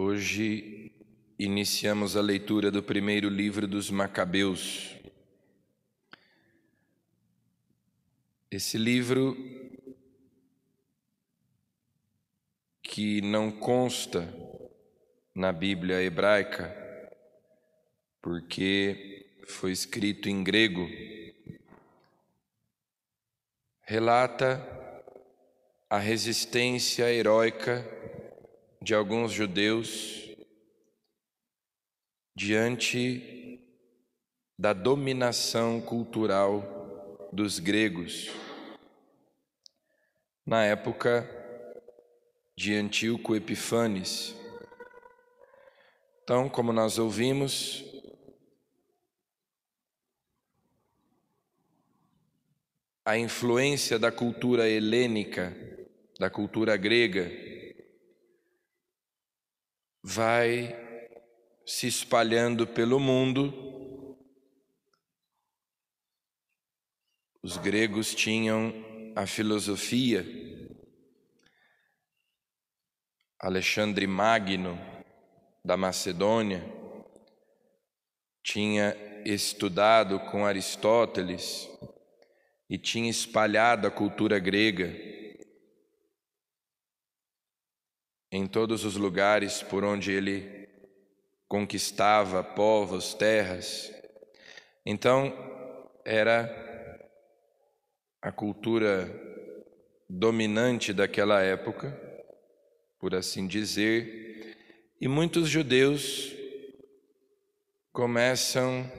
Hoje iniciamos a leitura do primeiro livro dos Macabeus. Esse livro, que não consta na Bíblia hebraica, porque foi escrito em grego, relata a resistência heróica de alguns judeus diante da dominação cultural dos gregos, na época de Antíoco Epifanes. Então, como nós ouvimos, a influência da cultura helênica, da cultura grega, vai se espalhando pelo mundo. Os gregos tinham a filosofia. Alexandre Magno, da Macedônia, tinha estudado com Aristóteles e tinha espalhado a cultura grega em todos os lugares por onde ele conquistava povos, terras. Então, era a cultura dominante daquela época, por assim dizer, e muitos judeus começam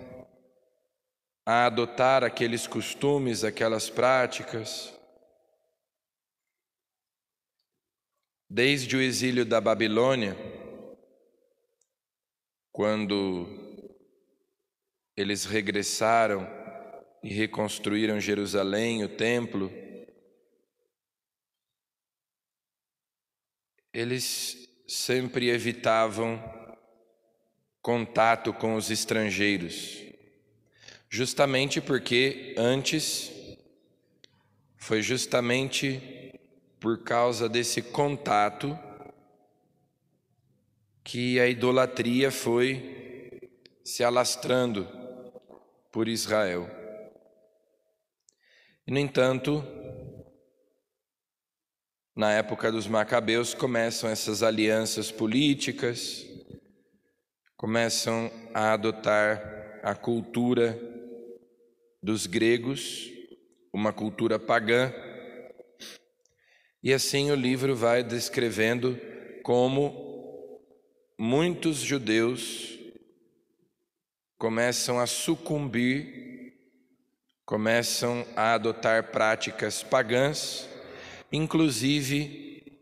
a adotar aqueles costumes, aquelas práticas. Desde o exílio da Babilônia, quando eles regressaram e reconstruíram Jerusalém, o templo, eles sempre evitavam contato com os estrangeiros, justamente porque antes foi justamente por causa desse contato que a idolatria foi se alastrando por Israel. E, no entanto, na época dos Macabeus começam essas alianças políticas, começam a adotar a cultura dos gregos, uma cultura pagã, e assim o livro vai descrevendo como muitos judeus começam a sucumbir, começam a adotar práticas pagãs, inclusive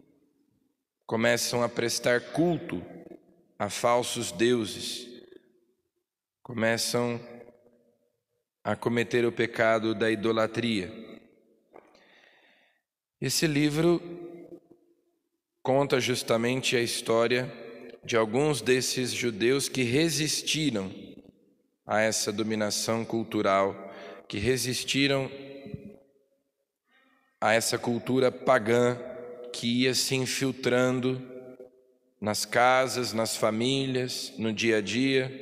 começam a prestar culto a falsos deuses, começam a cometer o pecado da idolatria. Esse livro conta justamente a história de alguns desses judeus que resistiram a essa dominação cultural, que resistiram a essa cultura pagã que ia se infiltrando nas casas, nas famílias, no dia a dia.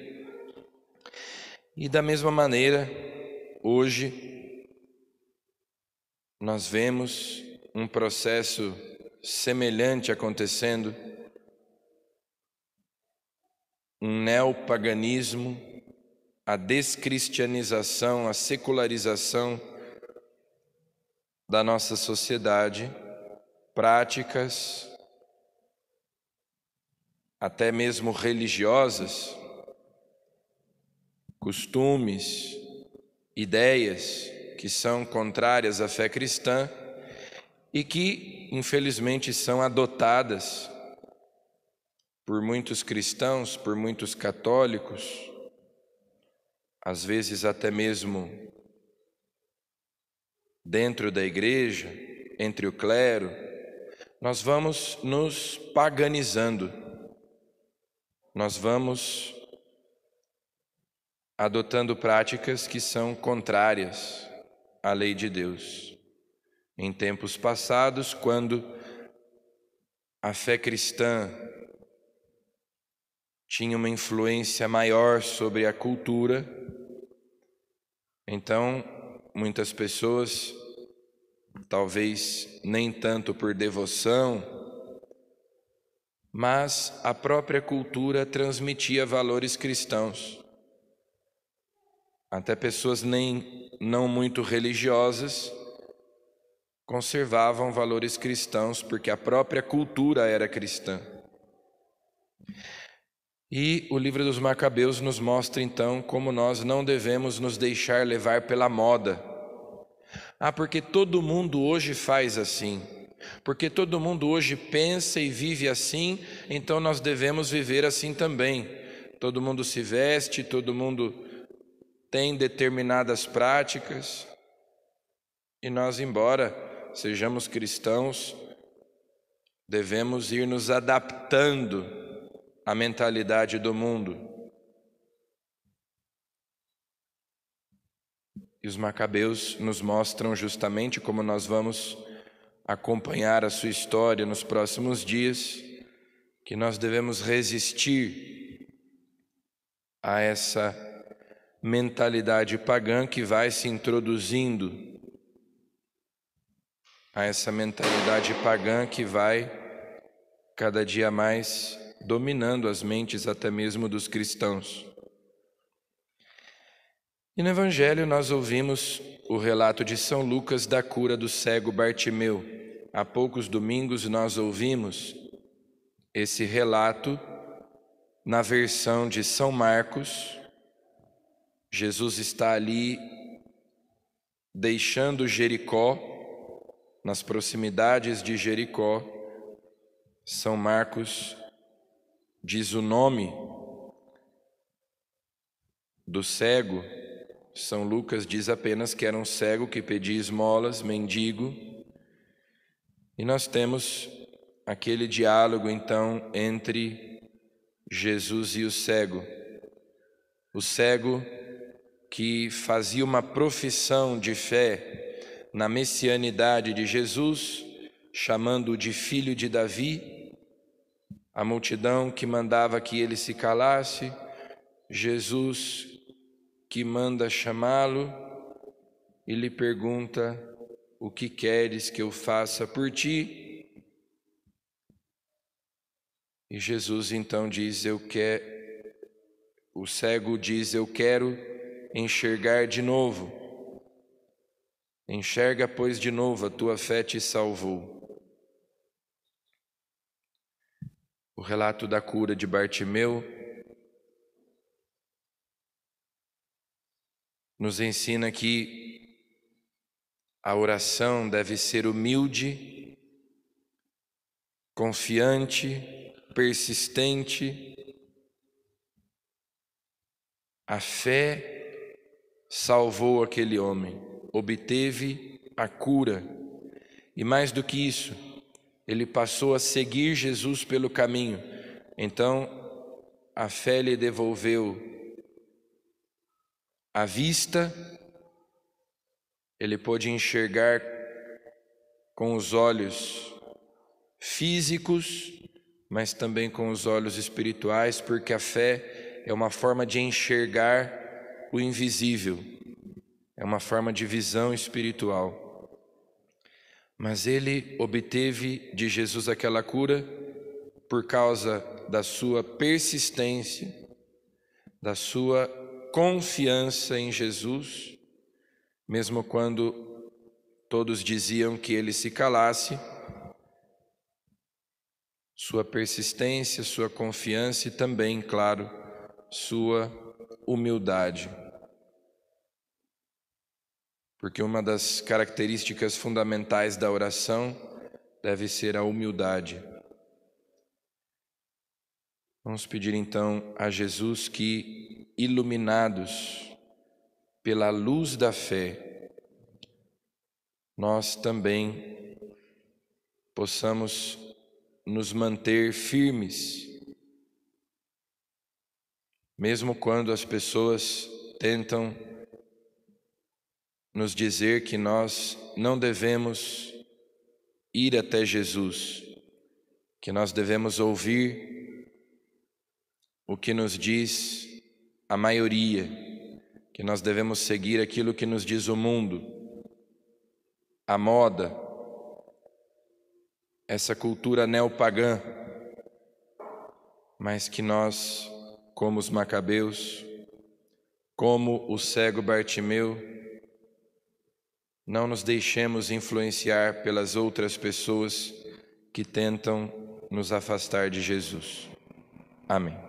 E da mesma maneira, hoje, nós vemos um processo semelhante acontecendo, um neopaganismo, a descristianização, a secularização da nossa sociedade, práticas, até mesmo religiosas, costumes, ideias que são contrárias à fé cristã e que, infelizmente, são adotadas por muitos cristãos, por muitos católicos, às vezes até mesmo dentro da igreja, entre o clero. Nós vamos nos paganizando, nós vamos adotando práticas que são contrárias à lei de Deus. Em tempos passados, quando a fé cristã tinha uma influência maior sobre a cultura. Então, muitas pessoas, talvez nem tanto por devoção, mas a própria cultura transmitia valores cristãos. Até pessoas não muito religiosas conservavam valores cristãos, porque a própria cultura era cristã. E o livro dos Macabeus nos mostra então como nós não devemos nos deixar levar pela moda. Porque todo mundo hoje faz assim, porque todo mundo hoje pensa e vive assim, então nós devemos viver assim também. Todo mundo se veste, todo mundo tem determinadas práticas, e nós, embora sejamos cristãos, devemos ir nos adaptando à mentalidade do mundo. E os Macabeus nos mostram justamente, como nós vamos acompanhar a sua história nos próximos dias, que nós devemos resistir a essa mentalidade pagã que vai se introduzindo, a essa mentalidade pagã que vai cada dia mais dominando as mentes até mesmo dos cristãos. E no Evangelho nós ouvimos o relato de São Lucas da cura do cego Bartimeu. Há poucos domingos nós ouvimos esse relato na versão de São Marcos. Jesus está ali deixando Jericó, nas proximidades de Jericó. São Marcos diz o nome do cego. São Lucas diz apenas que era um cego que pedia esmolas, mendigo. E nós temos aquele diálogo então entre Jesus e o cego. O cego que fazia uma profissão de fé na messianidade de Jesus, chamando-o de filho de Davi. A multidão que mandava que ele se calasse, Jesus que manda chamá-lo e lhe pergunta: o que queres que eu faça por ti? E Jesus então diz: o cego diz: eu quero enxergar de novo. Enxerga, pois, de novo, a tua fé te salvou. O relato da cura de Bartimeu nos ensina que a oração deve ser humilde, confiante, persistente. A fé salvou aquele homem, obteve a cura, e mais do que isso, ele passou a seguir Jesus pelo caminho. Então, a fé lhe devolveu a vista, ele pôde enxergar com os olhos físicos, mas também com os olhos espirituais, porque a fé é uma forma de enxergar o invisível, é uma forma de visão espiritual. Mas ele obteve de Jesus aquela cura por causa da sua persistência, da sua confiança em Jesus, mesmo quando todos diziam que ele se calasse. Sua persistência, sua confiança e também, claro, sua humildade. Porque uma das características fundamentais da oração deve ser a humildade. Vamos pedir então a Jesus que, iluminados pela luz da fé, nós também possamos nos manter firmes, mesmo quando as pessoas tentam nos dizer que nós não devemos ir até Jesus, que nós devemos ouvir o que nos diz a maioria, que nós devemos seguir aquilo que nos diz o mundo, a moda, essa cultura neopagã, mas que nós, como os macabeus, como o cego Bartimeu, não nos deixemos influenciar pelas outras pessoas que tentam nos afastar de Jesus. Amém.